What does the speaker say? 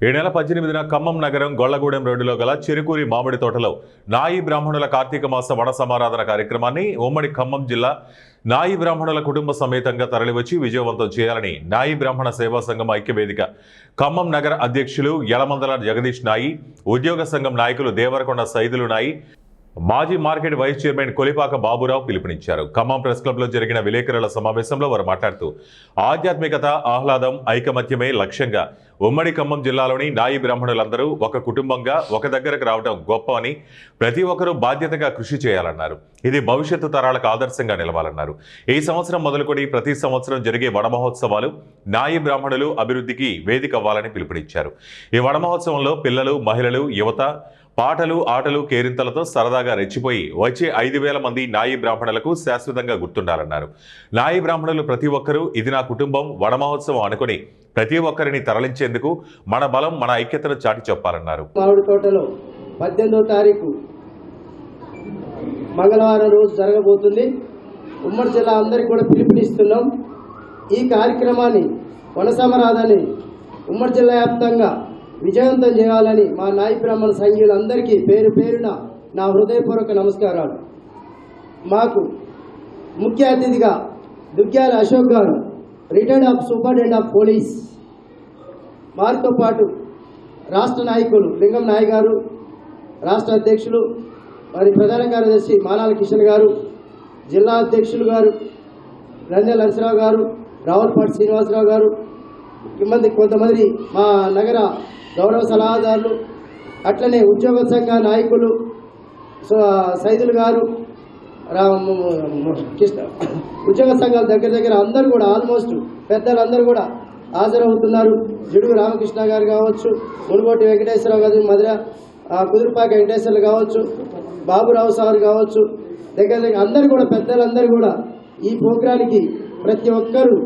ఈ నెల 18న ఖమ్మం నగరం గొల్లగూడెం రోడ్డులో గల చెరుకూరి మామిడి తోటలో నాయి బ్రాహ్మణుల కార్తీక మాస వన సమారాధన కార్యక్రమాన్ని ఉమ్మడి ఖమ్మం జిల్లా నాయి బ్రాహ్మణుల కుటుంబ సమేతంగా తరలివచ్చి విజయవంతం చేయాలని నాయి బ్రాహ్మణ సేవా సంఘం ఐక్యవేదిక ఖమ్మం నగర అధ్యక్షులు యలమందల జగదీష్ నాయి, ఉద్యోగ సంఘం నాయకులు దేవరకొండ సైదులు నాయి, మాజీ market vice chairman Kolipaka Baburao పిలుపునిచ్చారు. ఖమ్మం ప్రెస్ క్లబ్లో జరిగిన విలేకరుల సమావేశంలో వారు మాట్లాడుతూ ఆధ్యాత్మికత, ఆహ్లాదం, ఐకమత్యమే లక్ష్యంగా ఉమ్మడి ఖమ్మం జిల్లాలోని నాయి బ్రాహ్మణులందరూ ఒక కుటుంబంగా ఒక దగ్గరకు రావడం గొప్ప అని, ప్రతి ఒక్కరూ బాధ్యతగా కృషి చేయాలన్నారు. ఇది భవిష్యత్తు తరాలకు ఆదర్శంగా నిలవాలన్నారు. ఈ సంవత్సరం మొదలుకొని ప్రతి సంవత్సరం జరిగే వన మహోత్సవాలు నాయి బ్రాహ్మణులు అభివృద్ధికి వేదిక అవ్వాలని పిలుపునిచ్చారు. ఈ వన మహోత్సవంలో పిల్లలు, మహిళలు, యువత పాటలు, ఆటలు, కేరింతలతో సరదాగా రెచ్చిపోయి వచ్చే 5,000 మంది నాయి బ్రాహ్మణులకు శాశ్వతంగా గుర్తుండాలన్నారు. నాయి బ్రాహ్మణులు ప్రతి ఒక్కరూ ఇది నా కుటుంబం వన మహోత్సవం అనుకుని ప్రతి ఒక్కరిని తరలించేందుకు మన బలం, మన ఐక్యతను చాటి చెప్పాలన్నారు. మామిడి తోటలో 18వ తారీఖు మంగళవారం రోజు జరగబోతుంది. ఉమ్మడి జిల్లా అందరికీ కూడా పిలుపునిస్తున్నాం. ఈ కార్యక్రమాన్ని వన సమారాధనని ఉమ్మడి జిల్లా వ్యాప్తంగా విజయవంతం చేయాలని మా నాయి బ్రాహ్మణ సంఘీయులందరికీ పేరు పేరున నా హృదయపూర్వక నమస్కారాలు. మాకు ముఖ్య అతిథిగా Duggyala Ashok garu, retired of superintendent of police, వారితో పాటు రాష్ట్ర నాయకులు లింగం నాయ్ గారు, రాష్ట్ర అధ్యక్షులు మరి ప్రధాన కార్యదర్శి మానాల కిషన్ గారు, జిల్లా అధ్యక్షులు గారు రంజల్ నరసరావు గారు, రావులపాటి శ్రీనివాసరావు గారు, కొంతమంది మా నగర గౌరవ సలహాదారులు, అట్లనే ఉద్యోగ సంఘ నాయకులు సైదులు గారు, ఉద్యోగ సంఘాల దగ్గర అందరూ కూడా ఆల్మోస్ట్ పెద్దలందరూ కూడా హాజరవుతున్నారు. జిడుగు రామకృష్ణ గారు కావచ్చు, మునుగోటి వెంకటేశ్వరరావు గారు, మధుర కుదురుపాక వెంకటేశ్వర్లు కావచ్చు, బాబురావు సార్ కావచ్చు, దగ్గర అందరూ కూడా పెద్దలందరూ కూడా ఈ ప్రోగ్రానికి ప్రతి ఒక్కరూ